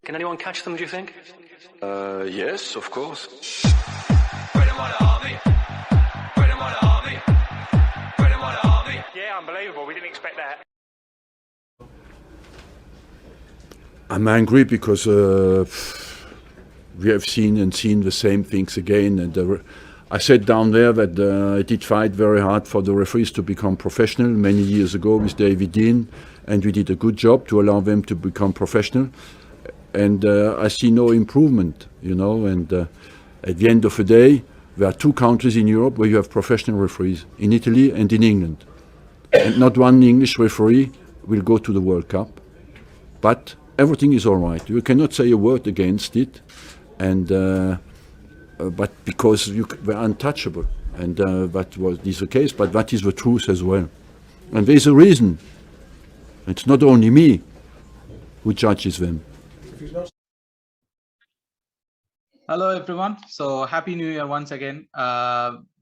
Can anyone catch them, do you think? Yes, of course. Yeah, unbelievable. We didn't expect that. I'm angry because we have seen the same things again. And I said down there that I did fight very hard for the referees to become professional many years ago with David Dean, and we did a good job to allow them to become professional. And I see no improvement, and at the end of the day, there are two countries in Europe where you have professional referees, in Italy and in England. And not one English referee will go to the World Cup. But everything is all right. You cannot say a word against it, and but because you were untouchable, and that was the case. But that is the truth as well. And there is a reason. It's not only me who judges them. Hello everyone. So happy New Year once again.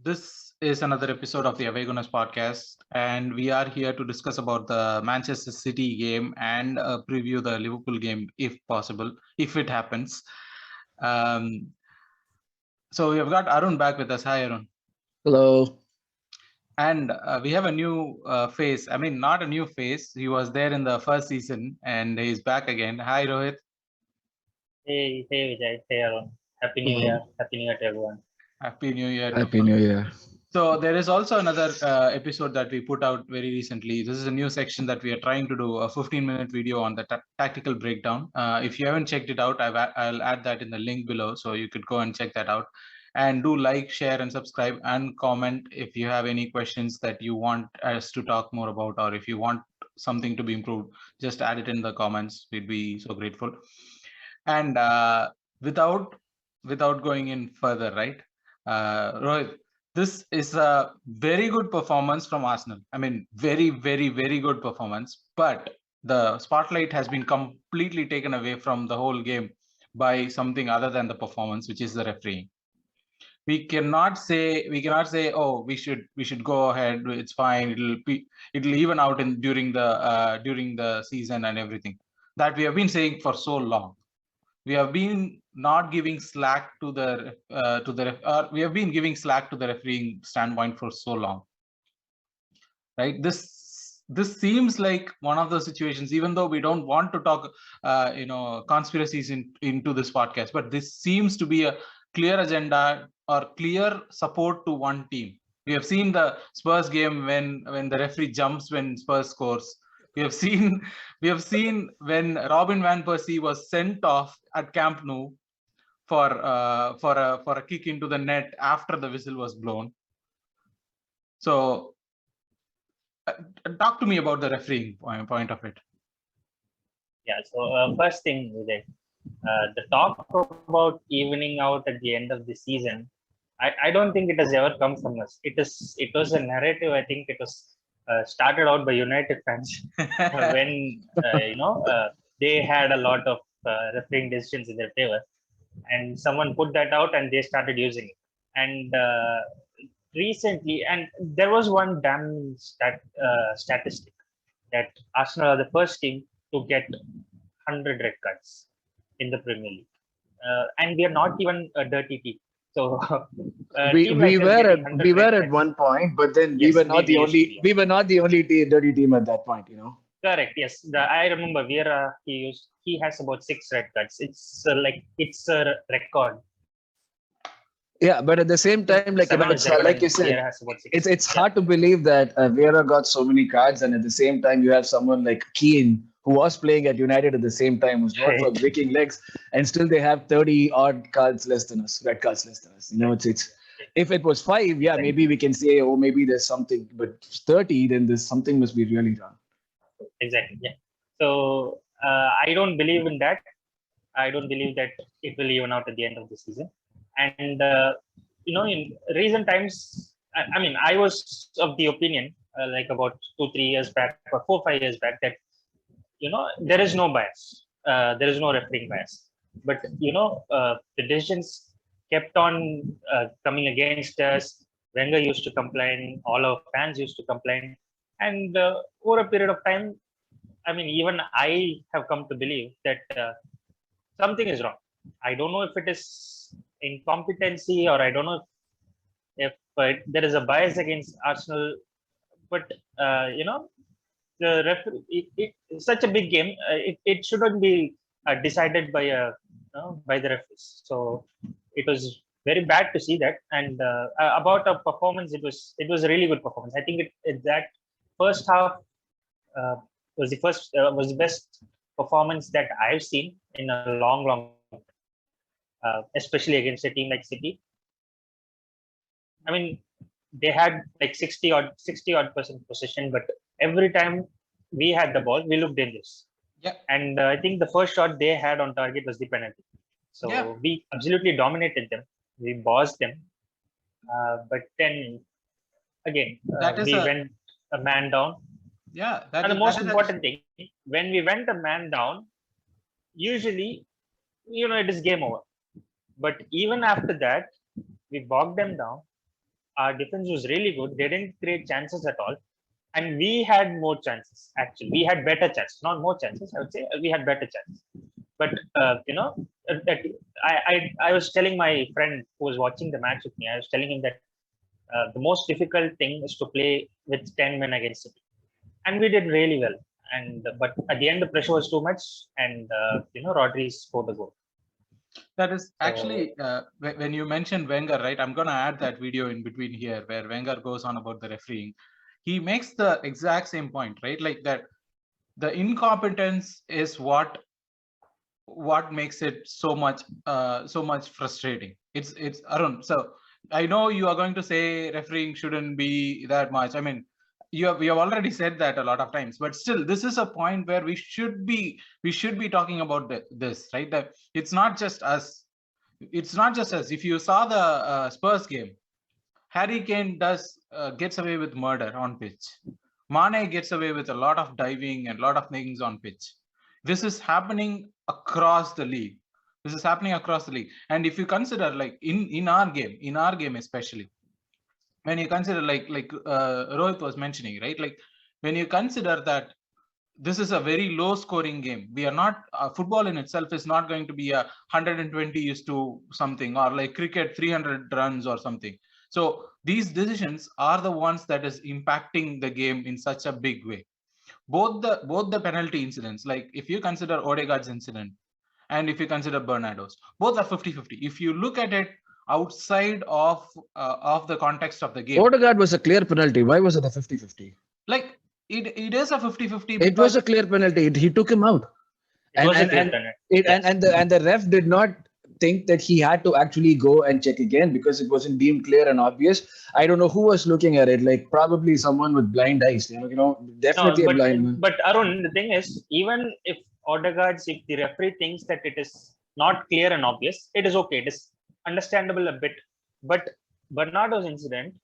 This is another episode of the Gooners podcast, and we are here to discuss about the Manchester City game and preview the Liverpool game if possible, if it happens. So we have got Arun back with us. Hi Arun. Hello. And we have a new face. I mean, not a new face. He was there in the first season and he's back again. Hi Rohith. Hey Vijay, hey Arun. Happy New Year. Happy New Year to everyone. Happy New Year. Happy New Year. So there is also another episode that we put out very recently. This is a new section that we are trying to do, a 15-minute video on the tactical breakdown. If you haven't checked it out, I'll add that in the link below, so you could go and check that out. And do like, share, and subscribe, and comment if you have any questions that you want us to talk more about, or if you want something to be improved, just add it in the comments. We'd be so grateful. And without going in further, right, Rohith, this is a very good performance from Arsenal. I mean, very, very, very good performance. But the spotlight has been completely taken away from the whole game by something other than the performance, which is the refereeing. We cannot say, oh, we should go ahead. It's fine. It'll even out during the season and everything that we have been saying for so long. We have been not giving slack to the we have been giving slack to the refereeing standpoint for so long, right? This seems like one of those situations, even though we don't want to talk conspiracies into this podcast, but this seems to be a clear agenda or clear support to one team. We have seen the Spurs game when the referee jumps when Spurs scores. We have seen when Robin van Persie was sent off at Camp Nou for a kick into the net after the whistle was blown. So talk to me about the refereeing point of it. Yeah, so first thing, Vijay, the talk about evening out at the end of the season, I don't think it has ever come from us. It was a narrative. I think it was started out by United fans when they had a lot of refereeing decisions in their favor, and someone put that out and they started using it. And recently, and there was one damning statistic that Arsenal are the first team to get 100 red cards in the Premier League, and we are not even a dirty team. So we were at one point, but then we were not the only dirty team at that point. Correct. Yes, I remember Vieira. He has about 6 red cards. It's a record. Yeah, but at the same time, like you said, it's hard to believe that Vieira got so many cards, and at the same time, you have someone like Keane who was playing at United at the same time, who's not for breaking legs, and still they have 30 odd cards less than us, red cards less than us. It's if it was 5, yeah, maybe we can say, oh, maybe there's something, but 30, then there's something must be really wrong. Exactly. Yeah. So I don't believe in that. I don't believe that it will even out at the end of the season. And in recent times, I mean, I was of the opinion, like about 2-3 years back, or 4-5 years back, that there is no bias, there is no refereeing bias. But the decisions kept on coming against us. Wenger used to complain. All our fans used to complain. And over a period of time, I mean, even I have come to believe that something is wrong. I don't know if it is incompetency or I don't know if there is a bias against Arsenal, but the referee, it's such a big game. It shouldn't be decided by the referees. So it was very bad to see that. And about a performance, it was a really good performance. I think that first half was the best performance that I've seen in a long time, especially against a team like City. I mean, they had like 60 odd % possession, but every time we had the ball, we looked dangerous. Yeah. And I think the first shot they had on target was the penalty. So we absolutely dominated them. We bossed them. But then again, we went a man down. Yeah. And the most important thing, when we went a man down, usually, it is game over. But even after that, we bogged them down. Our defense was really good. They didn't create chances at all. And we had more chances, actually. We had better chances. Not more chances, I would say. We had better chances. But, I was telling my friend who was watching the match with me, I was telling him that the most difficult thing is to play with 10 men against City. And we did really well. But at the end, the pressure was too much. And, Rodri scored the goal. That is actually, when you mentioned Wenger, right? I'm going to add that video in between here where Wenger goes on about the refereeing. He makes the exact same point, right? Like that the incompetence is what makes it so much frustrating. It's Arun. So I know you are going to say refereeing shouldn't be that much. I mean, we have already said that a lot of times, but still, this is a point where we should be talking about this, right? That it's not just us. It's not just us. If you saw the Spurs game, Harry Kane gets away with murder on pitch. Mane gets away with a lot of diving and a lot of things on pitch. This is happening across the league. And if you consider, like in our game especially, when you consider like Rohith was mentioning, right? Like when you consider that this is a very low scoring game, we are not football in itself is not going to be a 120 to something, or like cricket 300 runs or something. So these decisions are the ones that is impacting the game in such a big way. Both the penalty incidents, like if you consider Odegaard's incident and if you consider Bernardo's, both are 50-50. If you look at it outside of the context of the game, Odegaard was a clear penalty. Why was it a 50-50? Like it is a 50-50. It was a clear penalty. He took him out. And the ref did not think that he had to actually go and check again because it wasn't deemed clear and obvious. I don't know who was looking at it, like probably someone with blind eyes, definitely a blind man. But Arun, the thing is, even if the referee thinks that it is not clear and obvious, it is okay. It is understandable a bit. But Bernardo's incident,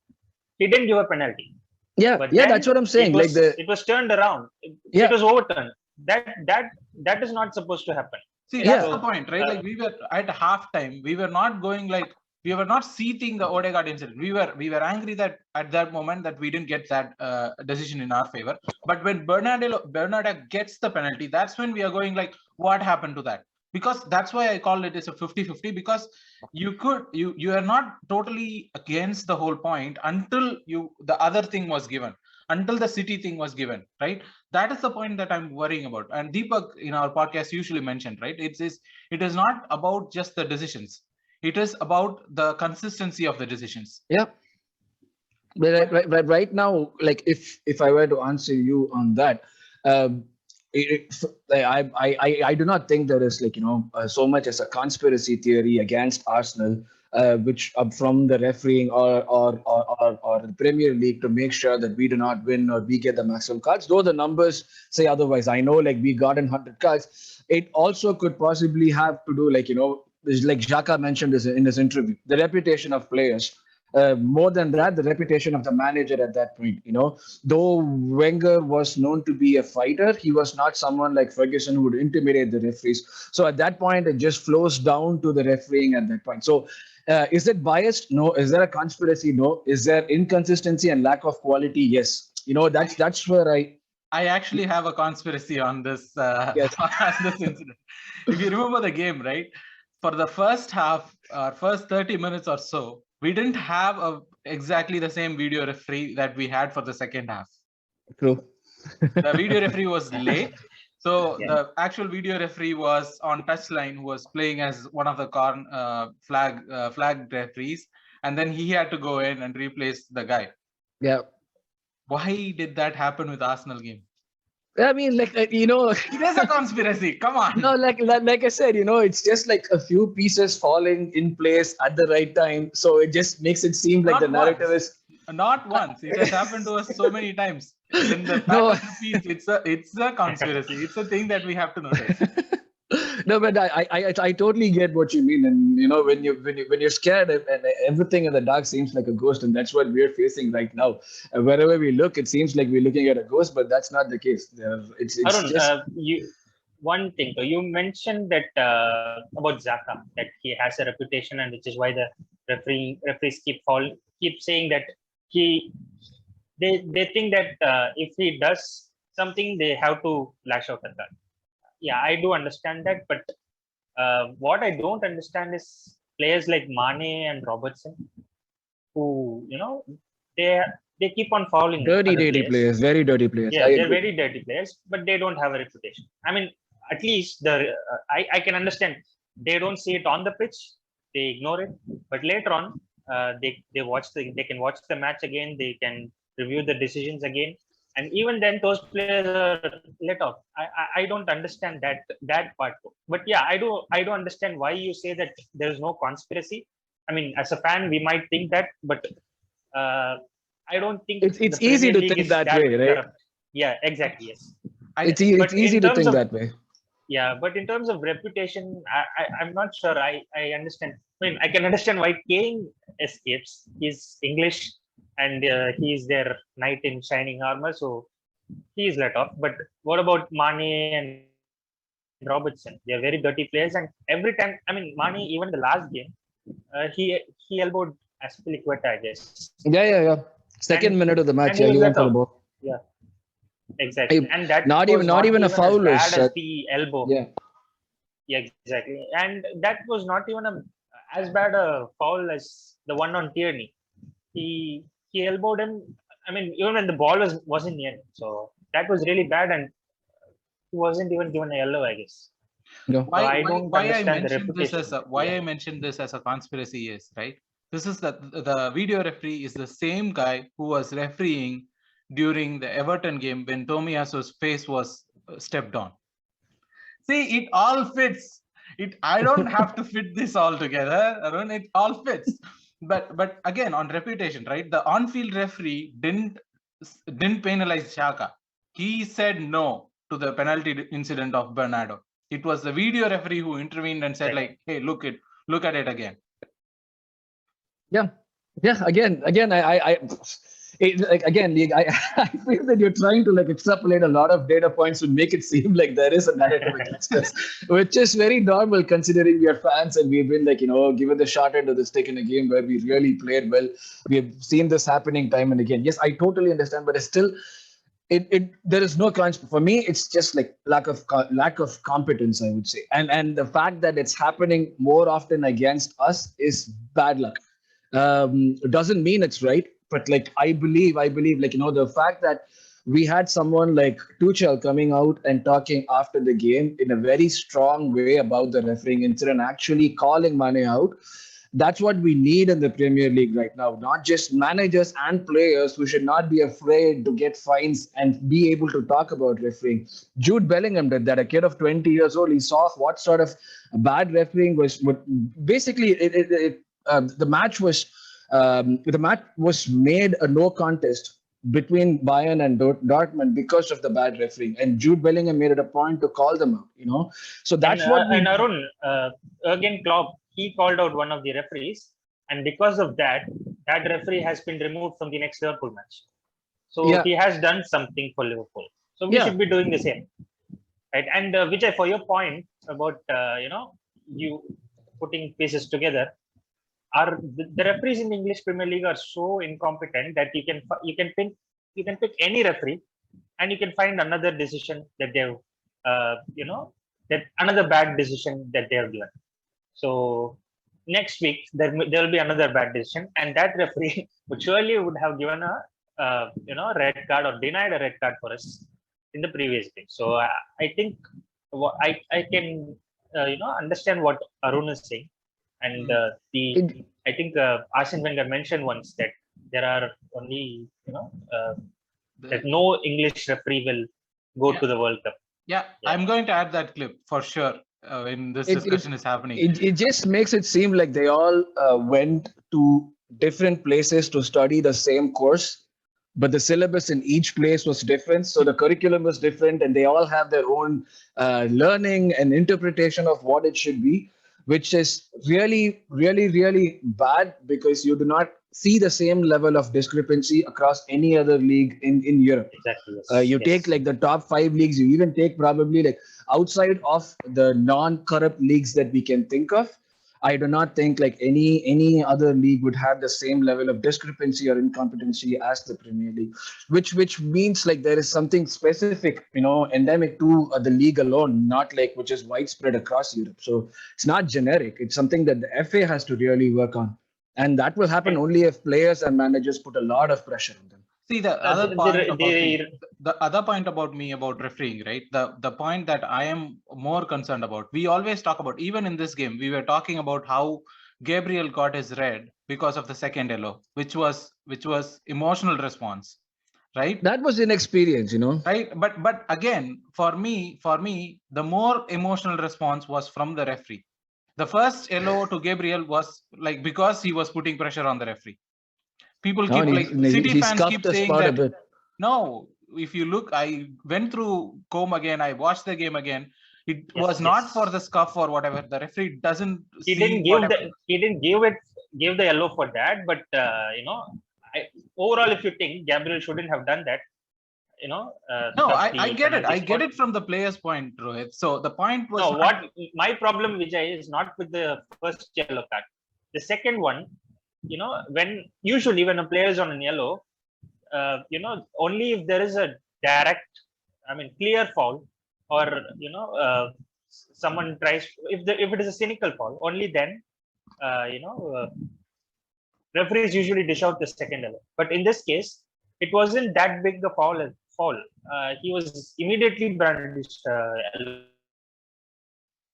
he didn't give a penalty. Yeah, that's what I'm saying. It was turned around. It was overturned. That is not supposed to happen. See, that's the point, right? Like we were at halftime, we were not going like we were not seething the Odegaard incident. We were angry that at that moment that we didn't get that decision in our favor. But when Bernardo gets the penalty, that's when we are going like, what happened to that? Because that's why I call it as a 50-50, because you are not totally against the whole point until the other thing was given, until the City thing was given, right? That is the point that I'm worrying about. And Deepak in our podcast usually mentioned, right? It is not about just the decisions. It is about the consistency of the decisions. Yeah. But right now, like if I were to answer you on that, I do not think there is so much as a conspiracy theory against Arsenal, which from the refereeing or the Premier League to make sure that we do not win or we get the maximum cards. Though the numbers say otherwise. I know we got in 100 cards. It also could possibly have to do like Xhaka mentioned in his interview, the reputation of players. More than that, the reputation of the manager at that point, though Wenger was known to be a fighter, he was not someone like Ferguson who would intimidate the referees. So at that point, it just flows down to the refereeing at that point. So is it biased? No. Is there a conspiracy? No. Is there inconsistency and lack of quality? Yes. That's where I actually have a conspiracy on this, Yes. on this incident. If you remember the game, right? For the first half, first 30 minutes or so, we didn't have exactly the same video referee that we had for the second half. True. The video referee was late. So Yeah. the actual video referee was on touchline, who was playing as one of the flag referees, and then he had to go in and replace the guy. Yeah. Why did that happen with Arsenal game? I mean, like, It is a conspiracy. Come on. No, like I said, it's just like a few pieces falling in place at the right time. So it just makes it seem like Not the narrative once. is Not once. It has happened to us so many times. When the No. pattern repeats, it's a conspiracy. It's a thing that we have to notice. No, but I totally get what you mean, and when you're scared and everything in the dark seems like a ghost, and that's what we're facing right now. Wherever we look, it seems like we're looking at a ghost, but that's not the case. It's Arun, just one thing. So you mentioned that about Xhaka, that he has a reputation, and which is why the referees keep saying that they think that if he does something, they have to lash out at that. Yeah, I do understand that, but what I don't understand is players like Mane and Robertson, who they keep on fouling. dirty players. players, very dirty players. Yeah, they're very dirty players, but they don't have a reputation. I mean, at least I can understand. They don't see it on the pitch, they ignore it, but later on, they can watch the match again, they can review the decisions again, and even then, those players are let off. I don't understand that part. But yeah, I do understand why you say that there is no conspiracy. I mean, as a fan, we might think that, but I don't think it's easy to think that way, right? corrupt. Yeah, exactly. Yes. It's easy to think that way. Yeah, but in terms of reputation, I'm not sure. I understand. I mean, I can understand why Kane escapes. He's English, and he's their knight in shining armor, so he's let off. But what about Mane and Robertson? They're very dirty players, and every time, I mean, Mane, even the last game, he elbowed Aspilicueta, I guess. Yeah. Second minute of the match, and he went for the ball. Yeah, exactly. And that not was even a foul as bad as the elbow. Yeah, exactly. And that was not even as bad a foul as the one on Tierney. He elbowed him. I mean, even when the ball wasn't near him. So that was really bad, and he wasn't even given a yellow, I guess. No. Why I mentioned this as a conspiracy is, right? This is the video referee is the same guy who was refereeing during the Everton game when Tomiyasu's face was stepped on. See, it all fits. I don't have to fit this all together, Arun. It all fits. But again, on reputation, right? The on-field referee didn't penalize Xhaka. He said no to the penalty incident of Bernardo. It was the video referee who intervened and said, like, hey, look at it again. Yeah. Again, I feel that you're trying to extrapolate a lot of data points to make it seem like there is a narrative against us, which is very normal considering we are fans and we've been given the short end of the stick in a game where we really played well. We have seen this happening time and again. Yes, I totally understand, but it's still. There is no crunch for me. It's just lack of competence, I would say, and the fact that it's happening more often against us is bad luck. Doesn't mean it's right, but I believe the fact that we had someone like Tuchel coming out and talking after the game in a very strong way about the refereeing incident, actually calling Mane out. That's what we need in the Premier League right now. Not just managers and players who should not be afraid to get fines and be able to talk about refereeing. Jude Bellingham did that. A kid of 20 years old, he saw what sort of bad refereeing was. Basically, the match was made a no contest between Bayern and Dortmund because of the bad refereeing, and Jude Bellingham made it a point to call them out. So that's and Arun, Jurgen Klopp, he called out one of the referees, and because of that referee has been removed from the next Liverpool match. So he has done something for Liverpool. So we should be doing the same, right? And Vijay, for your point about you putting pieces together, the referees in the English Premier League are so incompetent that you can pick any referee and you can find another decision that they've, that another bad decision that they have given. So next week there will be another bad decision, and that referee would surely would have given a red card or denied a red card for us in the previous game. So I think I can understand what Arun is saying, and I think Arsene Wenger mentioned once that there are only that no English referee will go to the World Cup. Yeah, I'm going to add that clip for sure when this discussion is happening. It just makes it seem like they all went to different places to study the same course, but the syllabus in each place was different. So the curriculum was different, and they all have their own learning and interpretation of what it should be, which is really, really, really bad because you do not see the same level of discrepancy across any other league in Europe. Exactly. Yes. You take like the top 5 leagues, you even take probably like outside of the non-corrupt leagues that we can think of. I do not think like any other league would have the same level of discrepancy or incompetency as the Premier League, which means like there is something specific, endemic to the league alone, not like which is widespread across Europe. So it's not generic. It's something that the FA has to really work on. And that will happen only if players and managers put a lot of pressure on them. See, the other point about me about refereeing, right? The point that I am more concerned about, we always talk about, even in this game, we were talking about how Gabriel got his red because of the second yellow, which was emotional response, right? That was inexperience, Right, but again, for me, the more emotional response was from the referee. The first yellow to Gabriel was like because he was putting pressure on the referee. People keep City fans keep saying that. No, if you look, I went through comb again. I watched the game again. It was not for the scuff or whatever. The referee doesn't. He didn't give the yellow for that. But overall, if you think Gabriel shouldn't have done that, no, I get it. I get it from the player's point, Rohith. So the point was. No, what my problem, Vijay, is not with the first yellow card. The second one, when a player is on a yellow, only if there is a direct, clear foul, or someone tries, if it is a cynical foul, only then, referees usually dish out the second yellow. But in this case, it wasn't that big a foul. He was immediately brandished yellow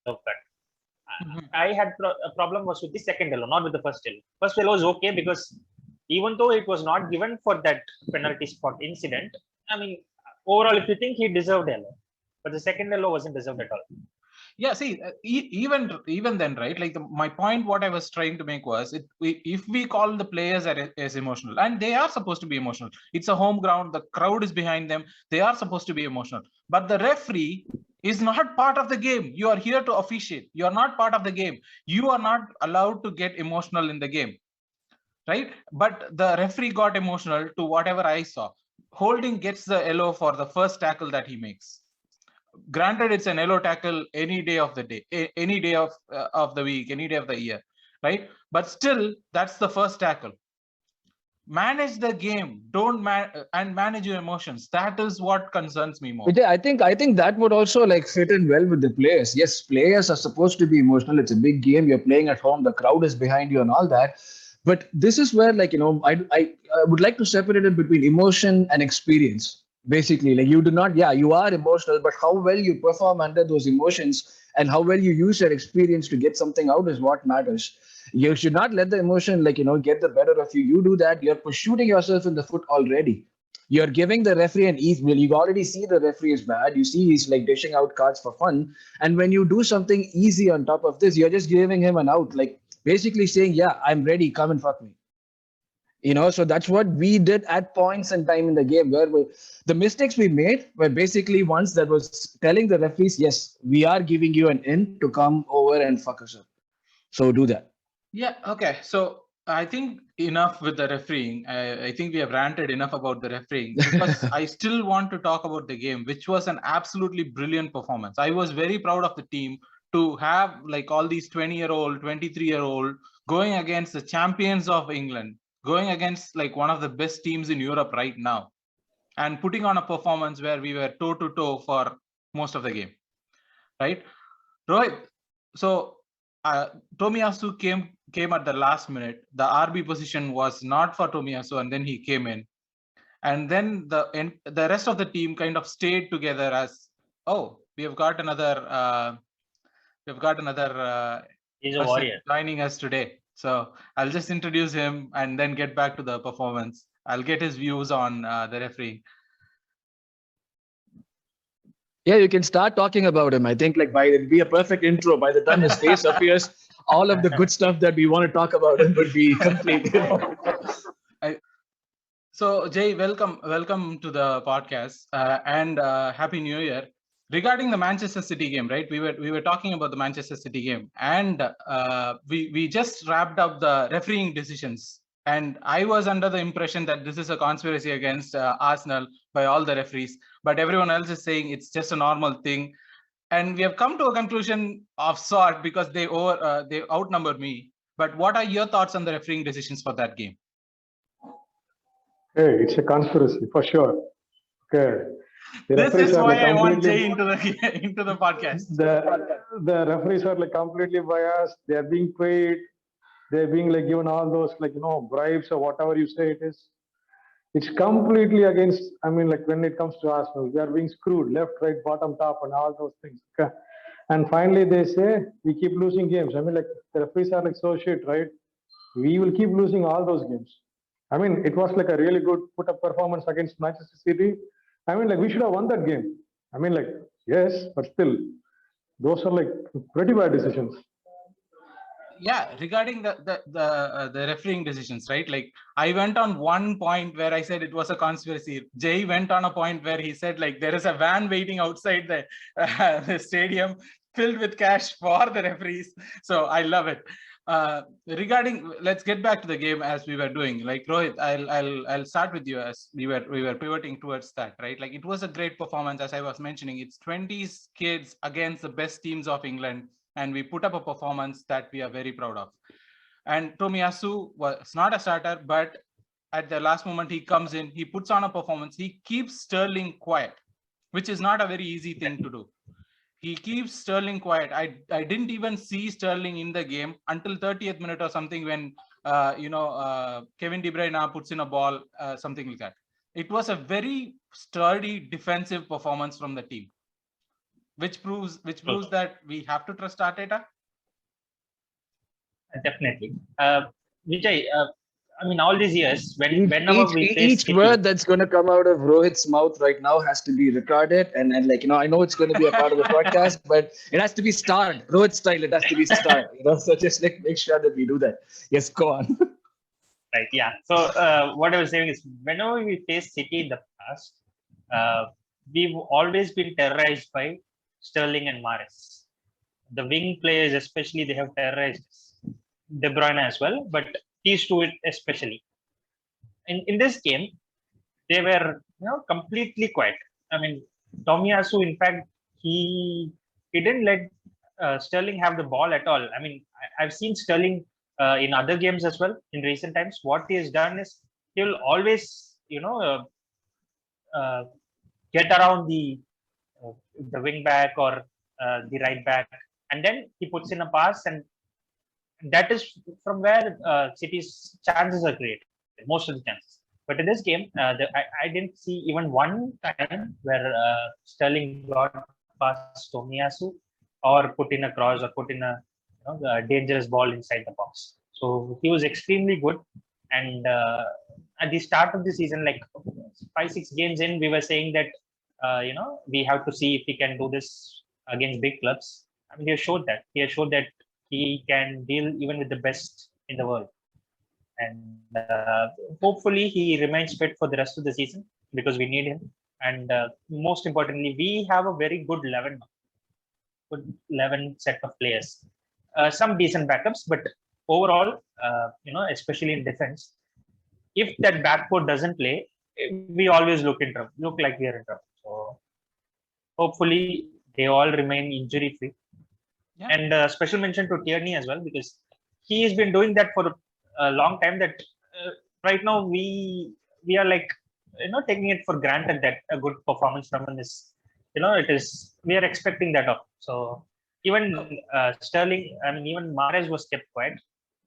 card. I had a problem was with the second yellow, not with the first yellow. First yellow was okay because even though it was not given for that penalty spot incident, overall, if you think he deserved yellow, but the second yellow wasn't deserved at all. Yeah, see, even then, right? Like my point, what I was trying to make was, if we call the players as emotional, and they are supposed to be emotional, it's a home ground, the crowd is behind them, they are supposed to be emotional. But the referee is not part of the game. You are here to officiate. You are not part of the game. You are not allowed to get emotional in the game, right? But the referee got emotional to whatever I saw. Holding gets the yellow for the first tackle that he makes. Granted, it's an yellow tackle any day of the day, any day of the week, any day of the year, right? But still, that's the first tackle. Manage the game, and manage your emotions. That is what concerns me more. I think that would also like fit in well with the players. Yes, players are supposed to be emotional. It's a big game. You're playing at home. The crowd is behind you and all that. But this is where I would like to separate it between emotion and experience. Basically, like you are emotional, but how well you perform under those emotions and how well you use your experience to get something out is what matters. You should not let the emotion get the better of you. You do that, you're shooting yourself in the foot already. You're giving the referee an ease. Well, you already see the referee is bad. You see he's like dishing out cards for fun. And when you do something easy on top of this, you're just giving him an out, like basically saying, yeah, I'm ready, come and fuck me. So that's what we did at points in time in the game, where the mistakes we made were basically ones that was telling the referees, yes, we are giving you an in to come over and fuck us up. So do that. Yeah, okay. So I think enough with the refereeing. I think we have ranted enough about the refereeing because I still want to talk about the game, which was an absolutely brilliant performance. I was very proud of the team to have like all these 20-year-old, 23-year-old going against the champions of England, going against like one of the best teams in Europe right now. and putting on a performance where we were toe to toe for most of the game, right? Rohith, so Tomiyasu came at the last minute. The RB position was not for Tomiyasu, and then he came in, and then the rest of the team kind of stayed together as, oh, we've got another He's a person warrior. joining us today. So I'll just introduce him and then get back to the performance. I'll get his views on the referee. Yeah, you can start talking about him. I think it'd be a perfect intro. By the time his face appears, all of the good stuff that we want to talk about him would be complete. So Jay, welcome to the podcast and Happy New Year. Regarding the Manchester City game, right? We were talking about the Manchester City game, and we just wrapped up the refereeing decisions. And I was under the impression that this is a conspiracy against Arsenal by all the referees, but everyone else is saying it's just a normal thing. And we have come to a conclusion of sort because they outnumbered me. But what are your thoughts on the refereeing decisions for that game? Hey, it's a conspiracy for sure. Okay. This is why I want Jay into the podcast. The referees are completely biased. They are being paid. They're being given all those bribes or whatever you say it is. It's completely against. I mean, when it comes to Arsenal, we are being screwed left, right, bottom, top, and all those things. Okay. And finally, they say we keep losing games. I mean, the referees are so shit, right? We will keep losing all those games. I mean, it was a really good put-up performance against Manchester City. I mean, we should have won that game. I mean, yes, but still, those are pretty bad decisions. Yeah, regarding the refereeing decisions, right? I went on one point where I said it was a conspiracy. Jay went on a point where he said there is a van waiting outside the stadium filled with cash for the referees. So I love it. Let's get back to the game as we were doing. Rohith, I'll start with you as we were pivoting towards that, right? It was a great performance, as I was mentioning. It's 20s kids against the best teams of England, and we put up a performance that we are very proud of. And Tomiyasu was not a starter, but at the last moment he comes in, he puts on a performance. He keeps Sterling quiet, which is not a very easy thing to do. He keeps Sterling quiet. I didn't even see Sterling in the game until 30th minute or something when Kevin De Bruyne puts in a ball, something like that. It was a very sturdy defensive performance from the team, which proves that we have to trust Arteta. Definitely, Vijay. I mean, all these years, whenever we face each word that's going to come out of Rohith's mouth right now has to be recorded, and I know it's going to be a part of the podcast, but it has to be starred, Rohith style. It has to be starred, So just make sure that we do that. Yes, go on. Right. Yeah. So what I was saying is, whenever we face City in the past, we've always been terrorized by Sterling and Mahrez. The wing players, especially, they have terrorized De Bruyne as well, but these two especially. In this game, they were completely quiet. I mean, Tomiyasu, in fact, he didn't let Sterling have the ball at all. I mean, I've seen Sterling in other games as well in recent times. What he has done is he'll always get around the wing back or the right back, and then he puts in a pass, and that is from where City's chances are created, most of the chances. But in this game, I didn't see even one time where Sterling got past Tomiyasu or put in a cross or put in a dangerous ball inside the box. So he was extremely good. And at the start of the season, 5-6 games in, we were saying that we have to see if he can do this against big clubs. I mean, he has showed that. He has showed that he can deal even with the best in the world. And hopefully he remains fit for the rest of the season because we need him. And most importantly, we have a very good 11 set of players. Some decent backups, but overall, especially in defense, if that backcourt doesn't play, we always look like we are in trouble. So hopefully they all remain injury free. Yeah. And special mention to Tierney as well, because he has been doing that for a long time. That right now we are taking it for granted that a good performance from him is, we are expecting that of. So even Sterling, even Mahrez was kept quiet,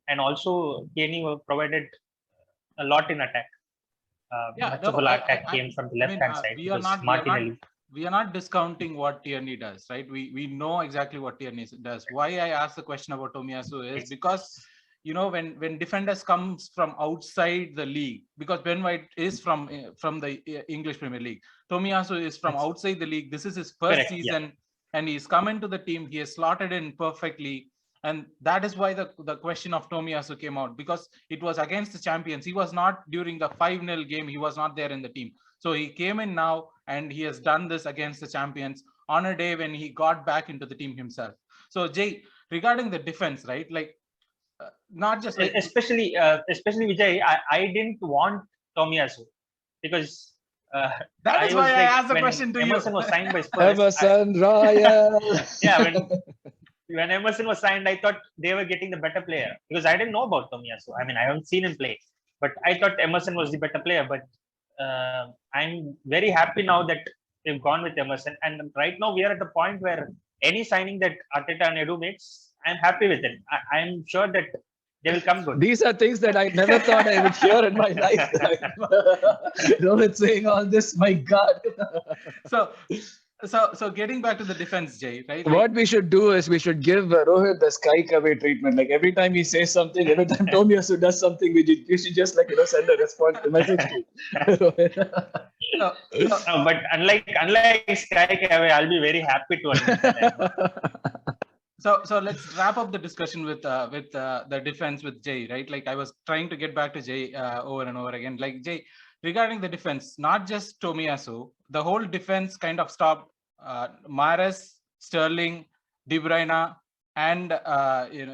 and also Kenny provided a lot in attack. Much of our attack came from the left hand side. We are not discounting what Tierney does, right? We know exactly what Tierney does. Why I asked the question about Tomiyasu is because when defenders comes from outside the league, because Ben White is from the English Premier League, Tomiyasu is from outside the league. This is his first season, and he's come into the team. He has slotted in perfectly. And that is why the question of Tomiyasu came out, because it was against the champions. He was not during the 5-0 game. He was not there in the team. So he came in now and he has done this against the champions on a day when he got back into the team himself. So Jay, regarding the defense, right? Like, not just like... Especially Vijay, I didn't want Tomiyasu because... that is why I asked the question to Emerson you. was signed by Spurs. Emerson Royal. When Emerson was signed, I thought they were getting the better player because I didn't know about Tomiyasu. I haven't seen him play, but I thought Emerson was the better player. But I'm very happy now that they've gone with Emerson. And right now we are at the point where any signing that Arteta and Edu makes, I'm happy with it. I'm sure that they will come good. These are things that I never thought I would hear in my life. Rohith saying all this, my God. So getting back to the defense, Jay, right? Like, what we should do is we should give Rohith the Sky Away treatment. Like every time he says something, every time Tomiyasu does something, you should just send a response, a message to Rohith. No, but unlike Sky Away, I'll be very happy to understand. So let's wrap up the discussion with the defense with Jay, right? Like I was trying to get back to Jay over and over again. Like Jay, regarding the defense, not just Tomiyasu, the whole defense kind of stopped. Mahrez, Sterling, De Bruyne, and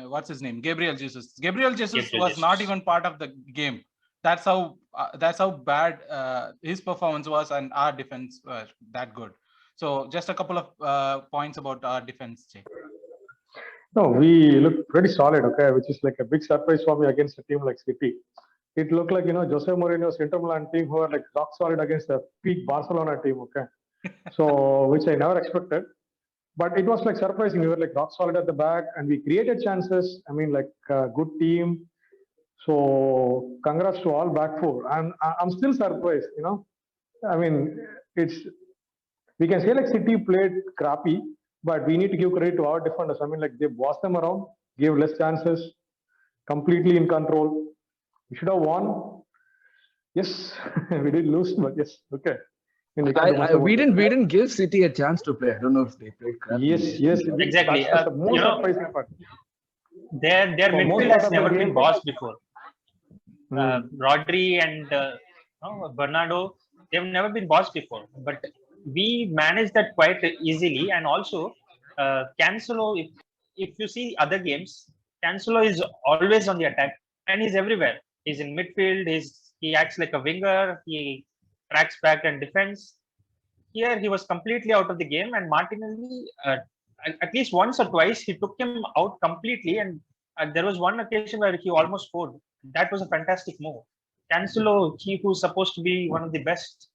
what's his name, Gabriel Jesus. Gabriel Jesus was not even part of the game. That's how bad his performance was, and our defense was that good. So just a couple of points about our defense, Jay. No, we look pretty solid, okay, which is like a big surprise for me against a team like City. It looked like, Jose Mourinho's Inter Milan team who are like rock solid against a peak Barcelona team, okay. So, which I never expected. But it was like surprising. We were like rock solid at the back and we created chances. Good team. So, congrats to all back four. And I'm still surprised, we can say like City played crappy, but we need to give credit to our defenders. They bossed them around, gave less chances, completely in control. We should have won. Yes, we did lose, but yes, okay. We didn't give City a chance to play. I don't know if they played crappy. Yes, exactly. That's the most surprising part. Their midfield has never been bossed before. Rodri and Bernardo, they've never been bossed before. But we managed that quite easily. And also, Cancelo, if you see other games, Cancelo is always on the attack and he's everywhere. He's in midfield. He acts like a winger. He tracks back and defends. Here, he was completely out of the game. And Martinelli, at least once or twice, he took him out completely. And there was one occasion where he almost scored. That was a fantastic move. Cancelo, who's supposed to be one of the best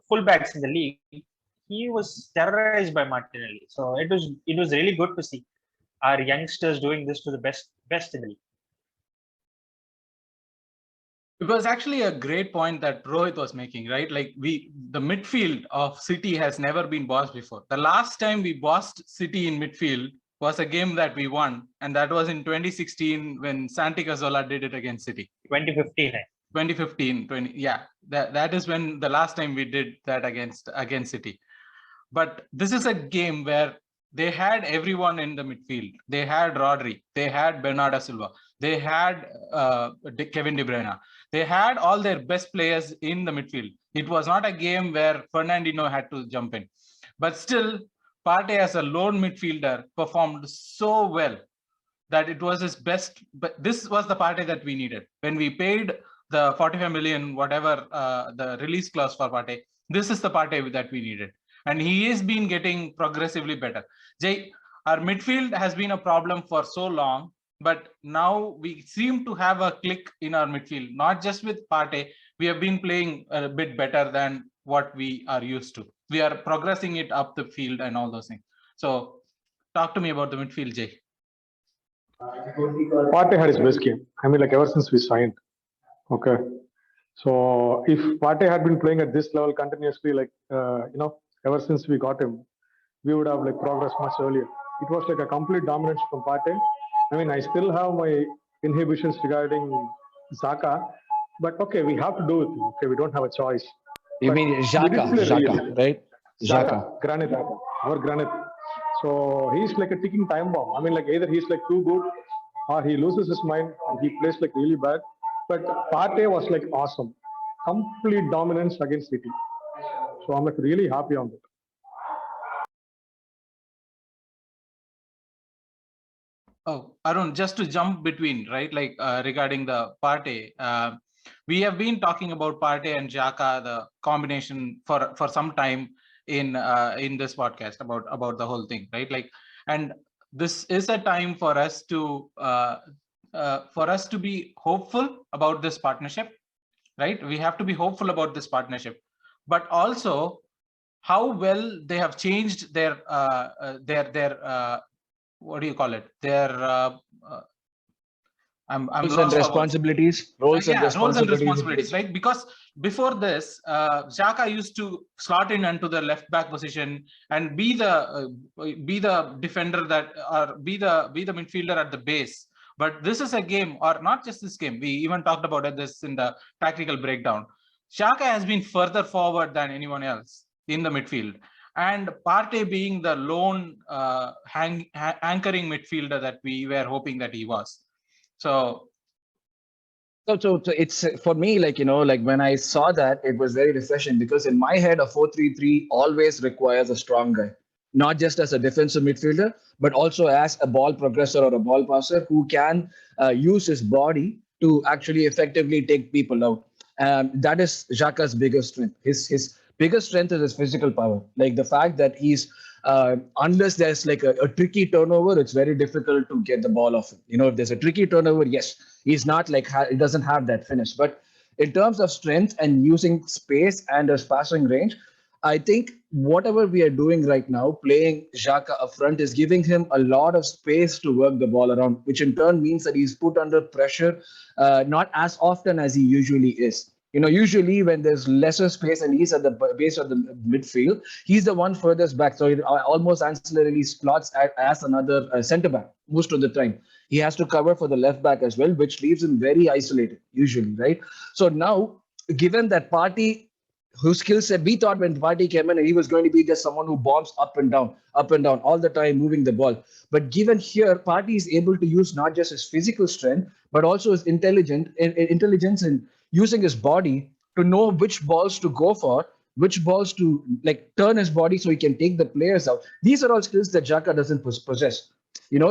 fullbacks in the league, he was terrorized by Martinelli. So it was really good to see our youngsters doing this to the best in the league. It was actually a great point that Rohith was making, right? Like the midfield of City has never been bossed before. The last time we bossed City in midfield was a game that we won, and that was in 2016 when Santi Cazorla did it against City. 2015, yeah. That is when the last time we did that against City. But this is a game where they had everyone in the midfield. They had Rodri, they had Bernardo Silva, they had Kevin De Bruyne. They had all their best players in the midfield. It was not a game where Fernandinho had to jump in. But still, Partey as a lone midfielder performed so well that it was his best. But this was the Partey that we needed. When we paid the 45 million, whatever the release clause for Partey, this is the Partey that we needed. And he has been getting progressively better. Jay, our midfield has been a problem for so long. but now we seem to have a click in our midfield, not just with Partey. We have been playing a bit better than what we are used to. We are progressing it up the field and all those things. So talk to me about the midfield, Jay. Partey had his best game. I mean, like ever since we signed. Okay. So if Partey had been playing at this level continuously, like, ever since we got him, we would have like progressed much earlier. It was like a complete dominance from Partey. I mean, I still have my inhibitions regarding Xhaka, but okay, we have to do it. Okay, we don't have a choice. You But mean we did Xhaka, play really well. Xhaka, right? Xhaka, Granit, our Granit. So he's like a ticking time bomb. I mean, like either he's like too good or he loses his mind and he plays like really bad. But Partey was like awesome. Complete dominance against City. So I'm like really happy on that. Oh, Arun, just to jump between, right? Like regarding the Partey, we have been talking about Partey and Xhaka, the combination for some time in this podcast about the whole thing, right? Like, and this is a time for us to be hopeful about this partnership, right? We have to be hopeful about this partnership, but also how well they have changed their what do you call it? Their roles and responsibilities. Roles and responsibilities, right? Because before this, Xhaka used to slot in into the left back position and be the defender that, or be the midfielder at the base. But this is a game, or not just this game. We even talked about this in the tactical breakdown. Xhaka has been further forward than anyone else in the midfield. And Partey being the lone anchoring midfielder that we were hoping that he was. So it's for me, like, like when I saw that, it was very refreshing because in my head, a 4-3-3 always requires a strong guy, not just as a defensive midfielder, but also as a ball progressor or a ball passer who can use his body to actually effectively take people out. That is Xhaka's biggest strength. His biggest strength is his physical power. Like the fact that he's, unless there's like a tricky turnover, it's very difficult to get the ball off him. If there's a tricky turnover, yes, he's not like, he doesn't have that finish. But in terms of strength and using space and his passing range, I think whatever we are doing right now, playing Xhaka up front, is giving him a lot of space to work the ball around, which in turn means that he's put under pressure, not as often as he usually is. Usually when there's lesser space and he's at the base of the midfield, he's the one furthest back. So it almost ancillarily slots as another center back most of the time. He has to cover for the left back as well, which leaves him very isolated usually, right? So now, given that Partey, whose skill set, we thought when Partey came in, he was going to be just someone who bombs up and down all the time, moving the ball. But given here, Partey is able to use not just his physical strength, but also his intelligence in using his body to know which balls to go for, which balls to like turn his body so he can take the players out. These are all skills that Xhaka doesn't possess.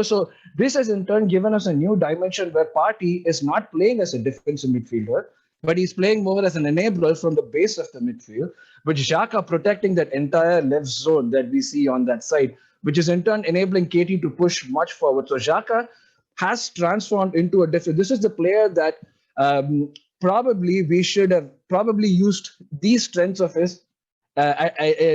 So this has in turn given us a new dimension where Partey is not playing as a defensive midfielder, but he's playing more as an enabler from the base of the midfield, with Xhaka protecting that entire left zone that we see on that side, which is in turn enabling KT to push much forward. So Xhaka has transformed into a different. This is the player that probably we should have probably used these strengths of his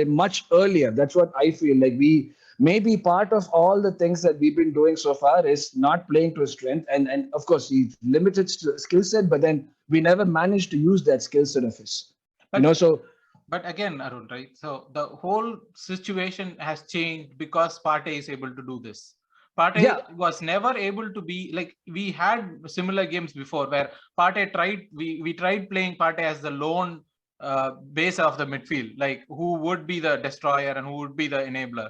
much earlier. That's what I feel like. We maybe part of all the things that we've been doing so far is not playing to his strength, and of course he's limited skill set, but then we never managed to use that skill set of his. But again, Arun, right? So the whole situation has changed because Partey is able to do this. Partey was never able to be like, we had similar games before where Partey tried, we tried playing Partey as the lone base of the midfield, like who would be the destroyer and who would be the enabler.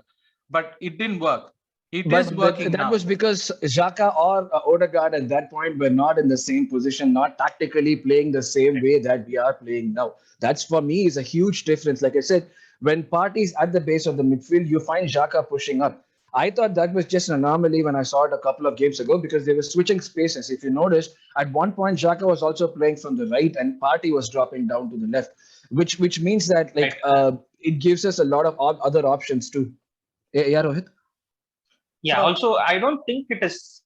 But it didn't work. It is working now. That was because Xhaka or Odegaard at that point were not in the same position, not tactically playing the same way that we are playing now. That's for me is a huge difference. Like I said, when Partey's at the base of the midfield, you find Xhaka pushing up. I thought that was just an anomaly when I saw it a couple of games ago because they were switching spaces. If you notice, at one point Xhaka was also playing from the right and Partey was dropping down to the left, which means that like it gives us a lot of other options too. Yeah, Rohith? Yeah, also I don't think it is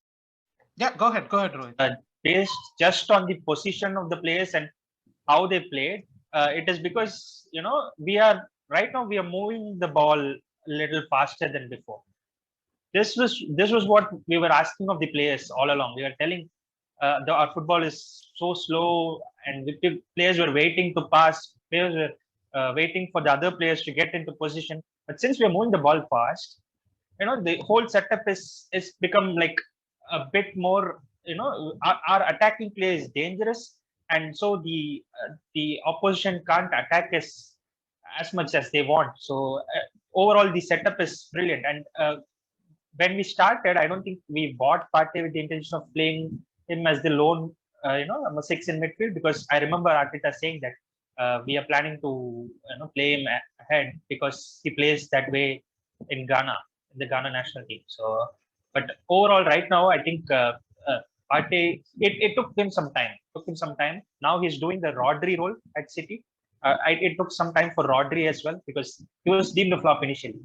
Yeah, go ahead, Rohit. Based just on the position of the players and how they played, it is because we are moving the ball a little faster than before. This was what we were asking of the players all along. We were telling our football is so slow, and the players were waiting to pass. Players were waiting for the other players to get into position. But since we are moving the ball fast, the whole setup is become like a bit more. Our attacking play is dangerous, and so the opposition can't attack us as much as they want. So overall, the setup is brilliant. And when we started, I don't think we bought Partey with the intention of playing him as the lone, number 6 in midfield, because I remember Arteta saying that we are planning to play him ahead because he plays that way in Ghana, in the Ghana national team. So, but overall, right now, I think Partey, it took him some time. Now he's doing the Rodri role at City. It took some time for Rodri as well, because he was deemed a flop initially.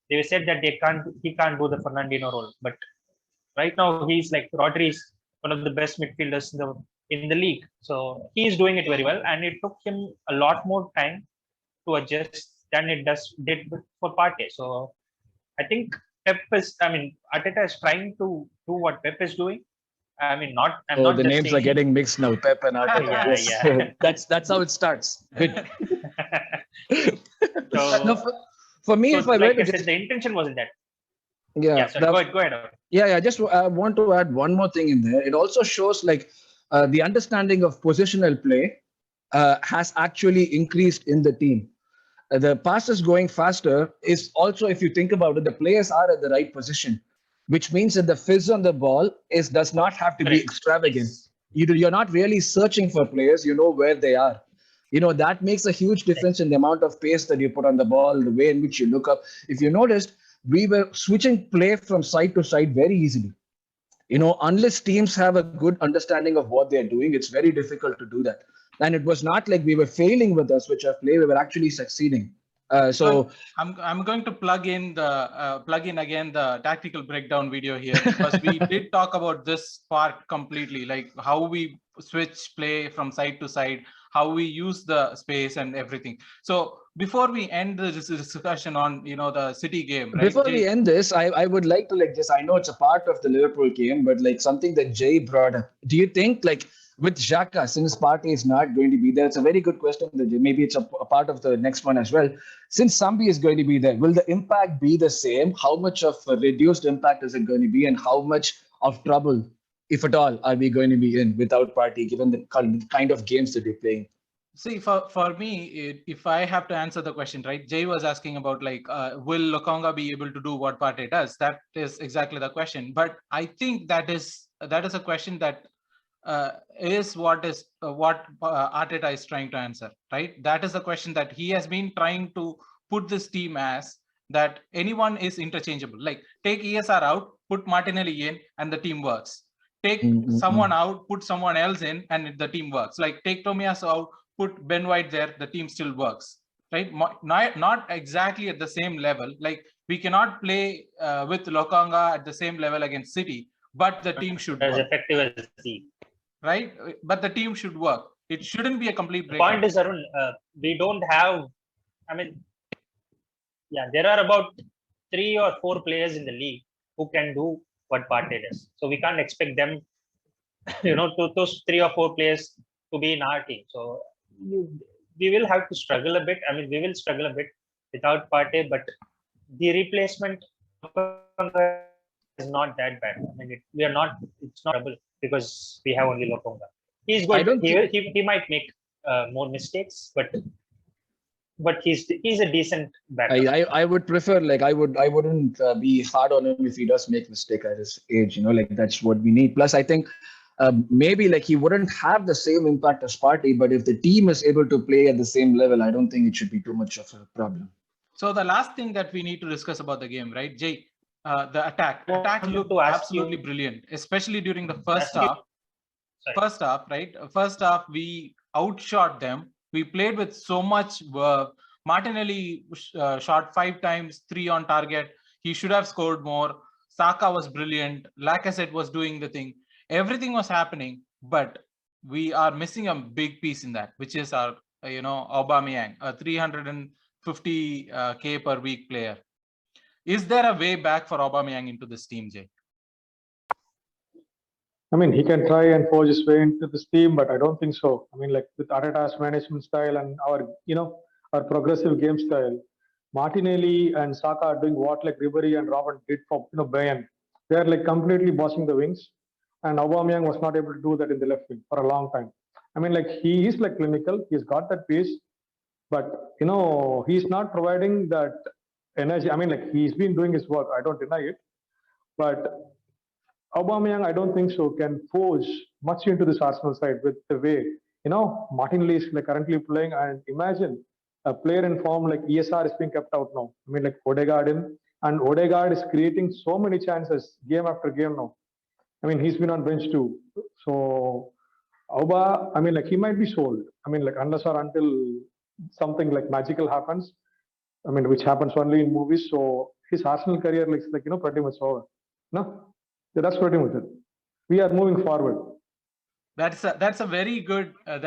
They said that he can't do the Fernandinho role, but right now he's like Rodri is one of the best midfielders in the league. So he's doing it very well, and it took him a lot more time to adjust than it did for Partey. So I think Arteta is trying to do what Pep is doing. I'm not the names saying... are getting mixed now. Pep and Arteta. Yes. That's how it starts. So, no, for me, if I like I said, the intention wasn't that. Yeah. Go ahead. Yeah. Just I want to add one more thing in there. It also shows like the understanding of positional play has actually increased in the team. The passes going faster is also, if you think about it, the players are at the right position, which means that the fizz on the ball does not have to be extravagant. You're not really searching for players. You know where they are. That makes a huge difference in the amount of pace that you put on the ball, the way in which you look up. If you noticed, we were switching play from side to side very easily. Unless teams have a good understanding of what they're doing, it's very difficult to do that. And it was not like we were failing with our switch of play; we were actually succeeding. So I'm going to plug in again the tactical breakdown video here, because we did talk about this part completely, like how we switch play from side to side, how we use the space and everything. So before we end this discussion on the City game, right? Before we end this, I would like to I know it's a part of the Liverpool game, but something that Jay brought up. Do you think with Xhaka, since Partey is not going to be there, it's a very good question. Maybe it's a part of the next one as well. Since Sambi is going to be there, will the impact be the same? How much of a reduced impact is it going to be, and how much of trouble, if at all, are we going to be in without Partey, given the kind of games that we're playing? See, for me, if I have to answer the question, right? Jay was asking about will Lokonga be able to do what Partey does? That is exactly the question. But I think that is a question that is what Arteta is trying to answer, right? That is the question that he has been trying to put this team as, that anyone is interchangeable. Like, take ESR out, put Martinelli in, and the team works. Take someone out, put someone else in, and the team works. Like, take Tomiyasu out, put Ben White there, the team still works, right? Not exactly at the same level. Like, we cannot play with Lokonga at the same level against City, but the team should work. As effective as he. Right? But the team should work. It shouldn't be a complete break. The point is, Arun, we don't have, there are about 3 or 4 players in the league who can do what Partey does. So we can't expect them, those 3 or 4 players to be in our team. So we will have to struggle a bit. We will struggle a bit without Partey, but the replacement is not that bad. It's not trouble because we have only Lokonga. He's good. He might make more mistakes, but he's a decent backer. I would prefer, I wouldn't be hard on him if he does make mistake at his age. That's what we need. Plus, I think maybe he wouldn't have the same impact as Partey, but if the team is able to play at the same level, I don't think it should be too much of a problem. So the last thing that we need to discuss about the game, right, Jay? The attack looked absolutely brilliant, especially during the first half. First half, we outshot them. We played with so much work. Martinelli shot 5 times, 3 on target. He should have scored more. Saka was brilliant. Lacazette was doing the thing. Everything was happening, but we are missing a big piece in that, which is our, Aubameyang, a 350k per week player. Is there a way back for Aubameyang into this team, Jay? I mean, he can try and forge his way into this team, but I don't think so. I mean, like with Arteta's management style and our progressive game style, Martinelli and Saka are doing what like Ribery and Robin did for Bayern. They're like completely bossing the wings, and Aubameyang was not able to do that in the left wing for a long time. I mean, like he is like clinical. He's got that pace, but he's not providing that energy. I mean, like he's been doing his work. I don't deny it, but Aubameyang, I don't think so, can forge much into this Arsenal side with the way, Martinelli is like currently playing. And imagine a player in form like ESR is being kept out now. I mean, like Odegaard and Odegaard is creating so many chances game after game now. I mean, he's been on bench too. So, Auba, I mean, like he might be sold. I mean, like unless or until something like magical happens. I mean, which happens only in movies. So his Arsenal career looks like, pretty much over. No? Yeah, that's pretty much it. We are moving forward. That's a very good a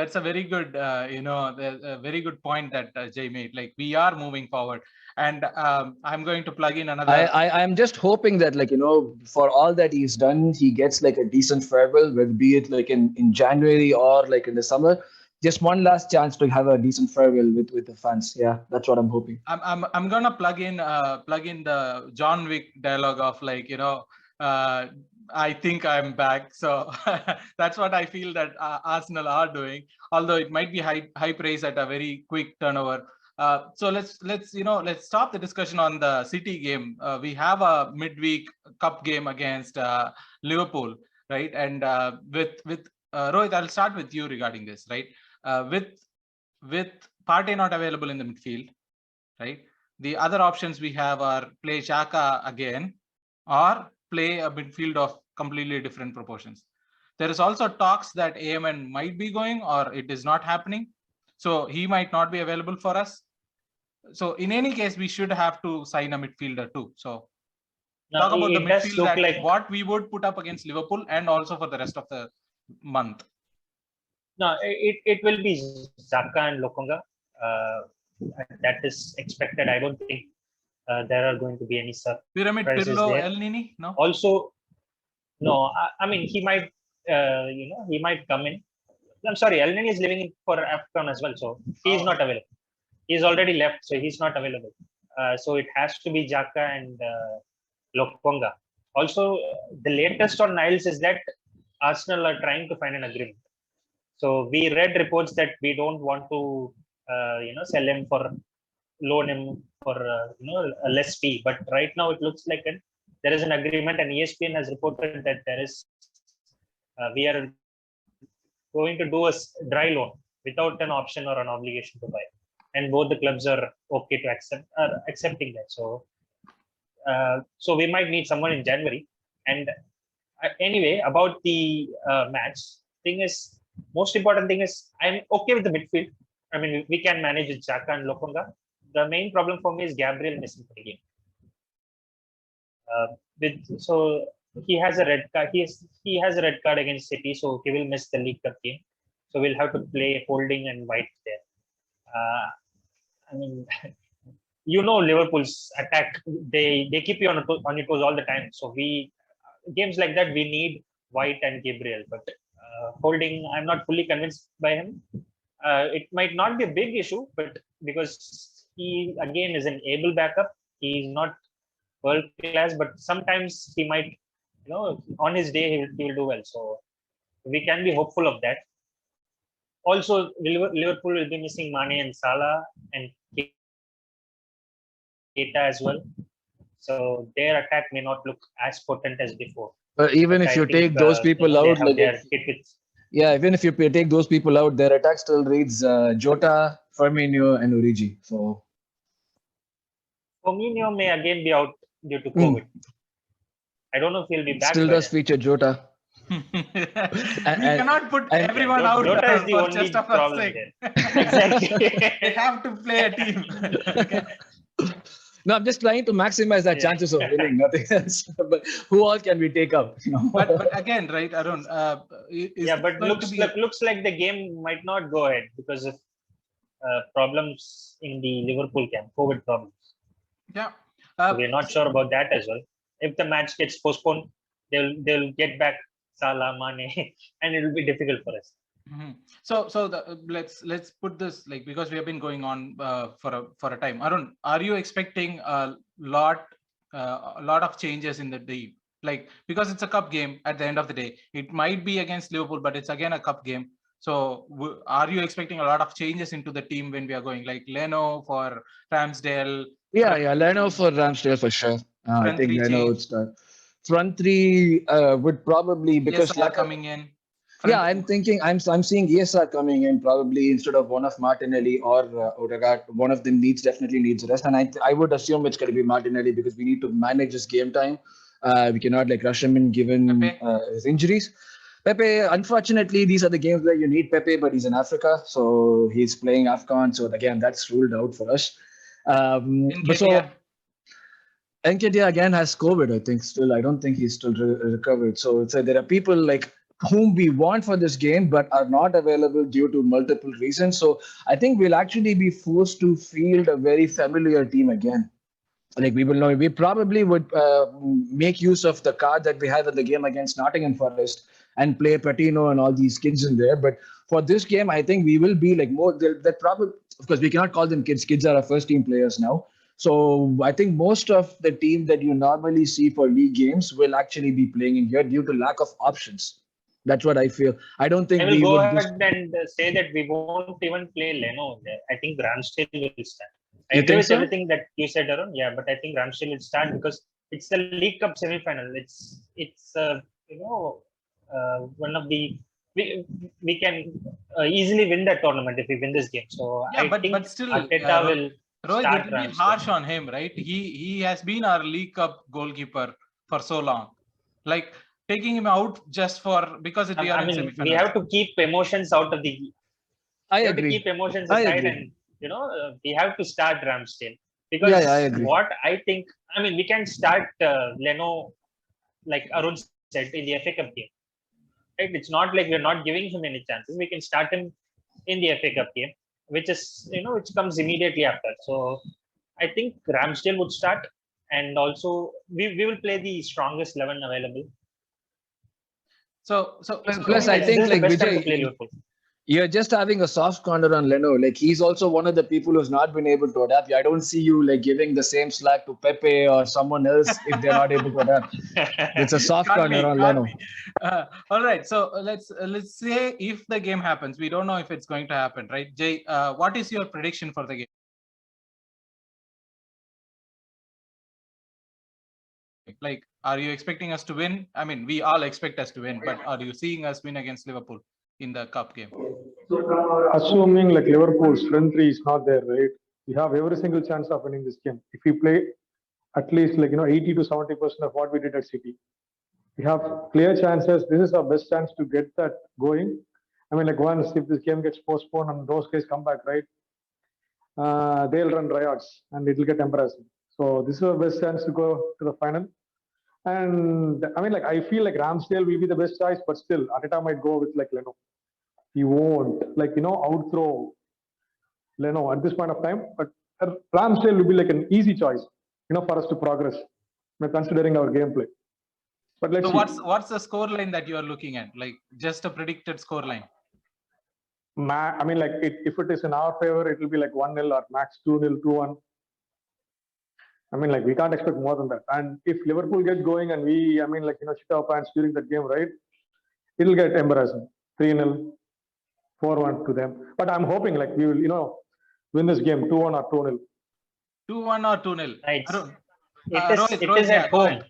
very good point that Jay made. Like we are moving forward, and I'm going to plug in another. I'm just hoping that for all that he's done, he gets like a decent farewell, whether be it like in January or like in the summer. Just one last chance to have a decent farewell with the fans. Yeah, that's what I'm hoping. I'm gonna plug in the John Wick dialogue of like I think I'm back. So that's what I feel that Arsenal are doing, although it might be high praise at a very quick turnover. So let's stop the discussion on the City game. We have a midweek cup game against Liverpool, right? And with Rohith, I'll start with you regarding this, right? With Partey not available in the midfield, right? The other options we have are play Xhaka again or play a midfield of completely different proportions. There is also talks that AMN might be going or it is not happening. So he might not be available for us. So in any case, we should have to sign a midfielder too. So talk about the midfield what we would put up against Liverpool and also for the rest of the month. No, it will be Xhaka and Lokonga. That is expected. I don't think there are going to be any surprises Pyramid, Pirlo, there. El Nini? No. Also, no. I mean, he might. He might come in. I'm sorry, El Nini is living for AFCON as well, so he is not available. He's already left, so he's not available. So it has to be Xhaka and Lokonga. Also, the latest on Niles is that Arsenal are trying to find an agreement. So we read reports that we don't want to, sell him for loan him for a less fee. But right now it looks like there is an agreement, and ESPN has reported that there is. We are going to do a dry loan without an option or an obligation to buy, and both the clubs are okay to accepting that. So we might need someone in January. And anyway, about the match thing is. Most important thing is I'm okay with the midfield. I mean, we can manage with Xhaka and Lokonga. The main problem for me is Gabriel missing for the game. So he has a red card. He has a red card against City, so he will miss the League Cup game. So we'll have to play Holding and White there. I mean, Liverpool's attack. They keep you on your toes all the time. So games like that we need White and Gabriel, but. Holding, I'm not fully convinced by him. It might not be a big issue, but because he again is an able backup, he's not world class, but sometimes he might, on his day he will do well. So we can be hopeful of that. Also, Liverpool will be missing Mane and Salah and Keita as well. So their attack may not look as potent as before. But even if you take those people out, even if you take those people out, their attack still reads Jota, Firmino, and Origi. So Firmino may again be out due to COVID. I don't know if he'll be back. Still does feature Jota. We cannot put everyone out Jota is the for only just a problem sake. there. Exactly. They have to play a team. Okay. No, I'm just trying to maximize our chances of winning. Nothing else. But who all can we take up? But again, right, Arun? But looks like the game might not go ahead because of problems in the Liverpool camp, COVID problems. Yeah. So we're not sure about that as well. If the match gets postponed, they'll get back Salah, Mane, and it will be difficult for us. Mm-hmm. So let's put this, like, because we have been going on for a time. Arun, are you expecting a lot of changes in the team? Like, because it's a cup game at the end of the day, it might be against Liverpool, but it's again a cup game. So are you expecting a lot of changes into the team when we are going, like Leno for Ramsdale? Yeah, Leno for Ramsdale for sure. I think Leno would start. Front three would probably, because ESR coming in. I'm thinking I'm seeing ESR coming in probably instead of one of Martinelli or Odegaard. One of them definitely needs rest, and I would assume it's going to be Martinelli because we need to manage his game time. We cannot rush him in given his injuries. Pepe, unfortunately, these are the games where you need Pepe, but he's in Africa, so he's playing AFCON. So again, that's ruled out for us. Nketiah again has COVID, I think. Still, I don't think he's still recovered. So there are people like whom we want for this game, but are not available due to multiple reasons. So I think we'll actually be forced to field a very familiar team again. Like we probably would make use of the card that we had in the game against Nottingham Forest and play Patino and all these kids in there. But for this game, I think we will be like more. That probably, of course, we cannot call them kids. Kids are our first team players now. So I think most of the team that you normally see for league games will actually be playing in here due to lack of options. That's what I feel. I don't think I will go ahead and say that we won't even play Leno there. I think Ramsdale will start. I agree with everything that you said, Arun. Yeah, but I think Ramsdale will start because it's the League Cup semi-final. It's one of the we can easily win that tournament if we win this game. So I think but still, Arteta will. Rohith, it will be harsh on him, right? He has been our League Cup goalkeeper for so long. Like, taking him out just because we are in semi-final. We have to keep emotions out of the. I agree. Have to keep emotions aside, and we have to start Ramsdale because what I think. We can start Leno, like Arun said, in the FA Cup game. Right? It's not like we're not giving him any chances. We can start him in the FA Cup game, which is which comes immediately after. So I think Ramsdale would start, and also we will play the strongest 11 available. So plus I think like Vijay, you're just having a soft corner on Leno. Like he's also one of the people who's not been able to adapt. I don't see you like giving the same slack to Pepe or someone else if they're not able to adapt. It's a soft corner on Leno. All right. So let's say if the game happens, we don't know if it's going to happen, right? Jay, what is your prediction for the game? Like, are you expecting us to win? We all expect us to win, but are you seeing us win against Liverpool in the cup game? Assuming like Liverpool's front three is not there, right? We have every single chance of winning this game. If we play at least 80 to 70% of what we did at City, we have clear chances. This is our best chance to get that going. Once if this game gets postponed and those guys come back, right? They'll run riots and it will get embarrassing. So this is our best chance to go to the final. And I feel like Ramsdale will be the best choice, but still Arteta might go with like Leno. He won't outthrow Leno at this point of time, but Ramsdale will be like an easy choice, for us to progress, considering our gameplay. But let's see. What's the score line that you are looking at? Like just a predicted score line? If it is in our favor, it will be like 1-0 or max 2-0, 2-1. We can't expect more than that. And if Liverpool get going and we, shit our pants during that game, right? It'll get embarrassing. 3-0, 4-1 to them. But I'm hoping we will, win this game 2-1 or 2-0. 2-1 or 2-0. Right. It is at home.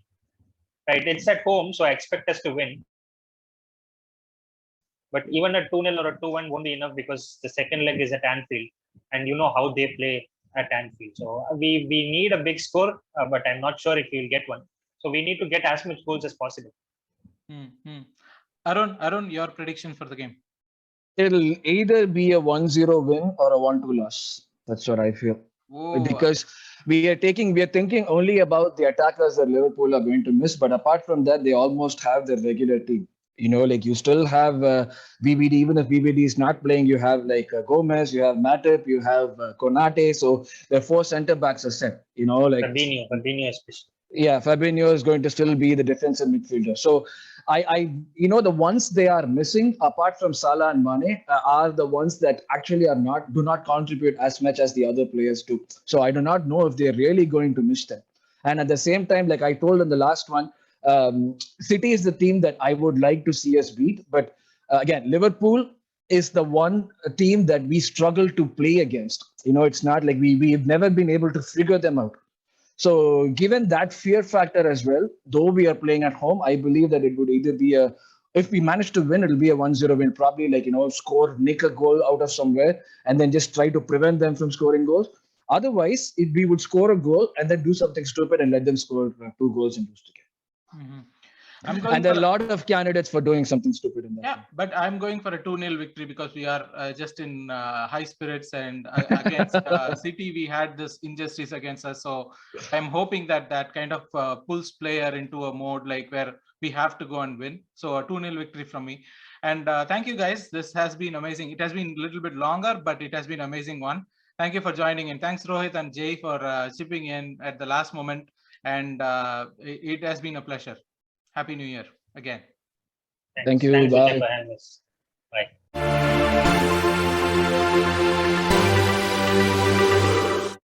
Right. It's at home, so I expect us to win. But even a 2-0 or a 2-1 won't be enough because the second leg is at Anfield, and you know how they play at Anfield. So we need a big score, but I'm not sure if we'll get one. So we need to get as much goals as possible. Arun, your prediction for the game? It'll either be a 1-0 win or a 1-2 loss. That's what I feel. Whoa. Because we are thinking only about the attackers that Liverpool are going to miss. But apart from that, they almost have their regular team. Like you still have VBD. Even if VBD is not playing, you have like Gomez, you have Matip, you have Konate. So the 4 centre backs are set. Like Fabinho especially. Yeah, Fabinho is going to still be the defensive midfielder. So the ones they are missing, apart from Salah and Mane, are the ones that actually do not contribute as much as the other players do. So I do not know if they're really going to miss them. And at the same time, like I told in the last one, City is the team that I would like to see us beat. But again, Liverpool is the one team that we struggle to play against. It's not like we've never been able to figure them out. So given that fear factor as well, though we are playing at home, I believe that it would either be if we manage to win, it'll be a 1-0 win, probably nick a goal out of somewhere and then just try to prevent them from scoring goals. Otherwise, we would score a goal and then do something stupid and let them score 2 goals and lose again. Mm-hmm. And there are a lot of candidates for doing something stupid in that. Yeah, but I'm going for a 2-0 victory because we are just in high spirits, and against City we had this injustice against us. So I'm hoping that kind of pulls player into a mode like where we have to go and win. So a 2-0 victory from me. And thank you guys. This has been amazing. It has been a little bit longer, but it has been an amazing one. Thank you for joining in. Thanks Rohith and Jai for chipping in at the last moment. And it has been a pleasure. Happy New Year again. Thank you. Thanks Bye. Bye.